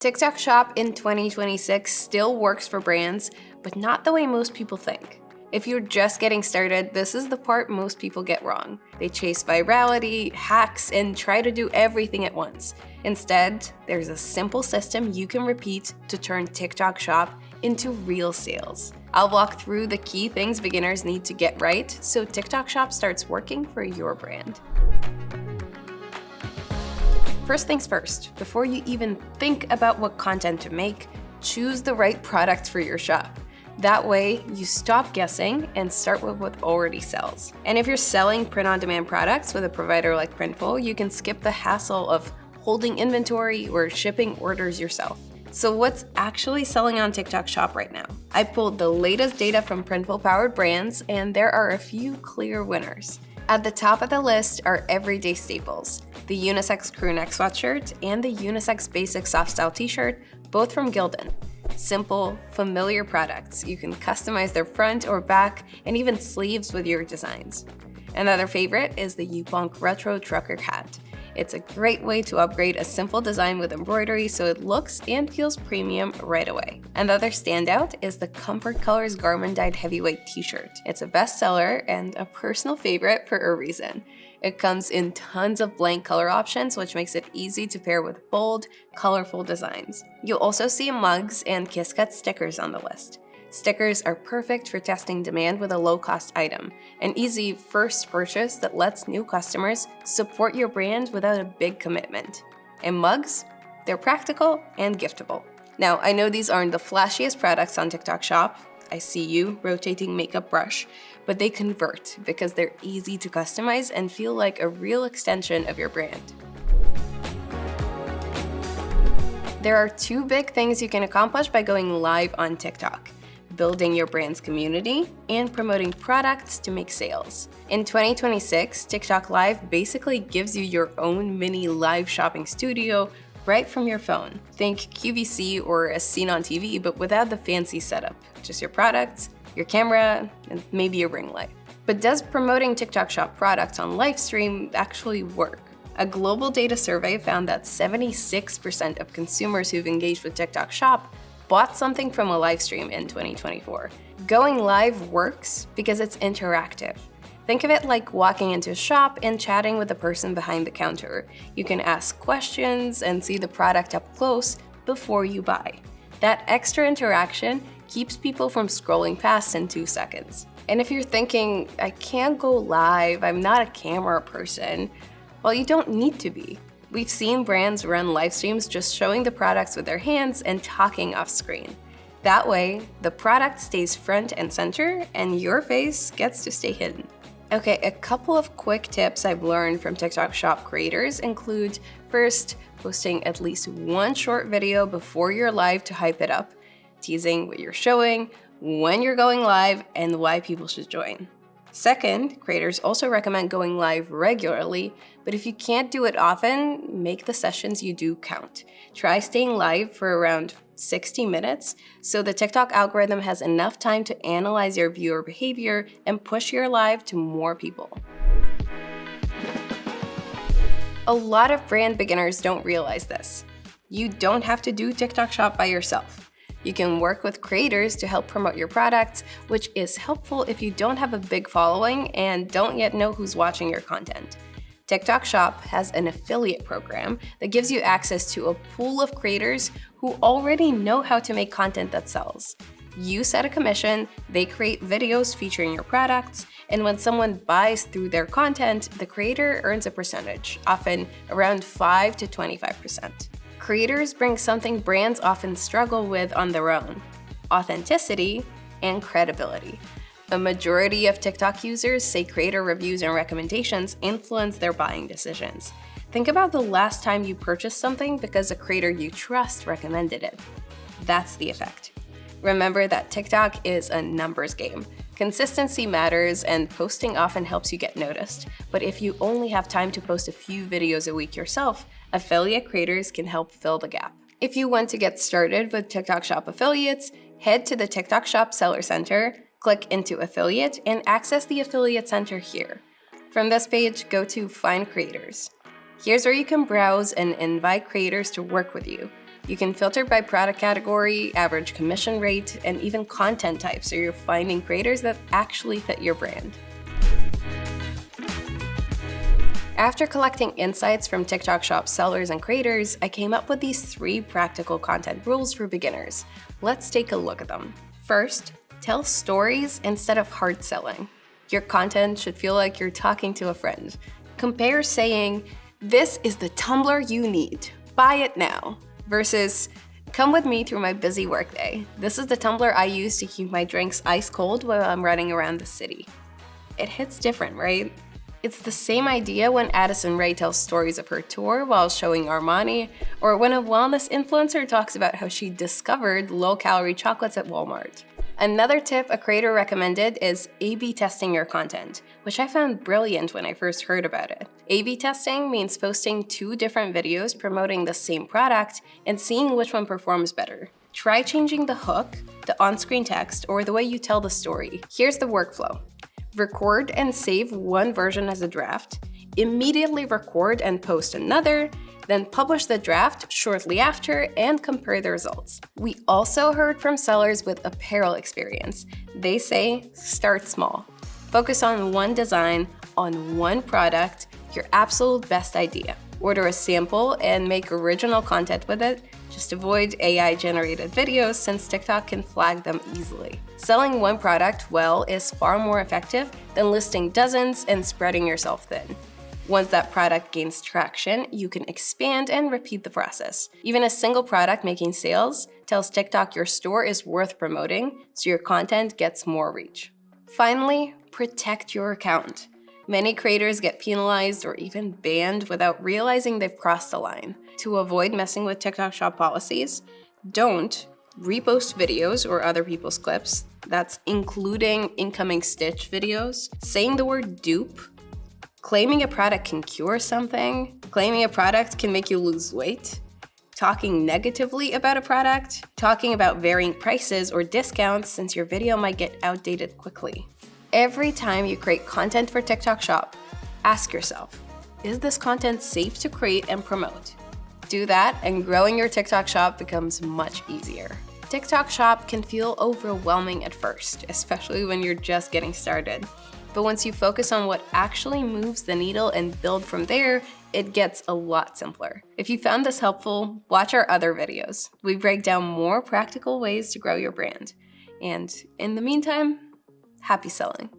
TikTok Shop in 2026 still works for brands, but not the way most people think. If you're just getting started, this is the part most people get wrong. They chase virality, hacks, and try to do everything at once. Instead, there's a simple system you can repeat to turn TikTok Shop into real sales. I'll walk through the key things beginners need to get right so TikTok Shop starts working for your brand. First things first, before you even think about what content to make, choose the right product for your shop. That way, you stop guessing and start with what already sells. And if you're selling print-on-demand products with a provider like Printful, you can skip the hassle of holding inventory or shipping orders yourself. So what's actually selling on TikTok Shop right now? I pulled the latest data from Printful-powered brands, and there are a few clear winners. At the top of the list are everyday staples, the unisex crew neck sweatshirt and the unisex basic soft style t-shirt, both from Gildan. Simple, familiar products. You can customize their front or back and even sleeves with your designs. Another favorite is the Yupunk Retro Trucker hat. It's a great way to upgrade a simple design with embroidery so it looks and feels premium right away. Another standout is the Comfort Colors Garmin Dyed Heavyweight t-shirt. It's a bestseller and a personal favorite for a reason. It comes in tons of blank color options, which makes it easy to pair with bold, colorful designs. You'll also see mugs and Kiss Cut stickers on the list. Stickers are perfect for testing demand with a low-cost item, an easy first purchase that lets new customers support your brand without a big commitment. And mugs? They're practical and giftable. Now, I know these aren't the flashiest products on TikTok Shop. I see you rotating makeup brush, but they convert because they're easy to customize and feel like a real extension of your brand. There are two big things you can accomplish by going live on TikTok: building your brand's community, and promoting products to make sales. In 2026, TikTok Live basically gives you your own mini live shopping studio right from your phone. Think QVC or a scene on TV, but without the fancy setup. Just your products, your camera, and maybe a ring light. But does promoting TikTok Shop products on livestream actually work? A global data survey found that 76% of consumers who've engaged with TikTok Shop bought something from a live stream in 2024. Going live works because it's interactive. Think of it like walking into a shop and chatting with the person behind the counter. You can ask questions and see the product up close before you buy. That extra interaction keeps people from scrolling past in 2 seconds. And if you're thinking, I can't go live, I'm not a camera person, well, you don't need to be. We've seen brands run live streams just showing the products with their hands and talking off screen. That way, the product stays front and center and your face gets to stay hidden. Okay, a couple of quick tips I've learned from TikTok Shop creators include: first, posting at least one short video before you're live to hype it up, teasing what you're showing, when you're going live, and why people should join. Second, creators also recommend going live regularly, but if you can't do it often, make the sessions you do count. Try staying live for around 60 minutes so the TikTok algorithm has enough time to analyze your viewer behavior and push your live to more people. A lot of brand beginners don't realize this. You don't have to do TikTok Shop by yourself. You can work with creators to help promote your products, which is helpful if you don't have a big following and don't yet know who's watching your content. TikTok Shop has an affiliate program that gives you access to a pool of creators who already know how to make content that sells. You set a commission, they create videos featuring your products, and when someone buys through their content, the creator earns a percentage, often around 5 to 25%. Creators bring something brands often struggle with on their own: authenticity and credibility. A majority of TikTok users say creator reviews and recommendations influence their buying decisions. Think about the last time you purchased something because a creator you trust recommended it. That's the effect. Remember that TikTok is a numbers game. Consistency matters, and posting often helps you get noticed. But if you only have time to post a few videos a week yourself, affiliate creators can help fill the gap. If you want to get started with TikTok Shop affiliates, head to the TikTok Shop Seller Center, click into Affiliate, and access the Affiliate Center here. From this page, go to Find Creators. Here's where you can browse and invite creators to work with you. You can filter by product category, average commission rate, and even content type, so you're finding creators that actually fit your brand. After collecting insights from TikTok Shop sellers and creators, I came up with these 3 practical content rules for beginners. Let's take a look at them. First, tell stories instead of hard selling. Your content should feel like you're talking to a friend. Compare saying, "This is the tumbler you need. Buy it now," versus, "Come with me through my busy workday. This is the tumbler I use to keep my drinks ice cold while I'm running around the city." It hits different, right? It's the same idea when Addison Rae tells stories of her tour while showing Armani, or when a wellness influencer talks about how she discovered low-calorie chocolates at Walmart. Another tip a creator recommended is A/B testing your content, which I found brilliant when I first heard about it. A/B testing means posting 2 different videos promoting the same product and seeing which one performs better. Try changing the hook, the on-screen text, or the way you tell the story. Here's the workflow. Record and save one version as a draft, immediately record and post another, then publish the draft shortly after and compare the results. We also heard from sellers with apparel experience. They say, start small. Focus on one design, on one product, your absolute best idea. Order a sample and make original content with it. Just avoid AI-generated videos since TikTok can flag them easily. Selling one product well is far more effective than listing dozens and spreading yourself thin. Once that product gains traction, you can expand and repeat the process. Even a single product making sales tells TikTok your store is worth promoting, so your content gets more reach. Finally, protect your account. Many creators get penalized or even banned without realizing they've crossed the line. To avoid messing with TikTok Shop policies, don't repost videos or other people's clips. That's including incoming Stitch videos, saying the word dupe, claiming a product can cure something, claiming a product can make you lose weight, talking negatively about a product, talking about varying prices or discounts since your video might get outdated quickly. Every time you create content for TikTok Shop, ask yourself, is this content safe to create and promote? Do that and growing your TikTok Shop becomes much easier. TikTok Shop can feel overwhelming at first, especially when you're just getting started. But once you focus on what actually moves the needle and build from there, it gets a lot simpler. If you found this helpful, watch our other videos. We break down more practical ways to grow your brand. And in the meantime, happy selling.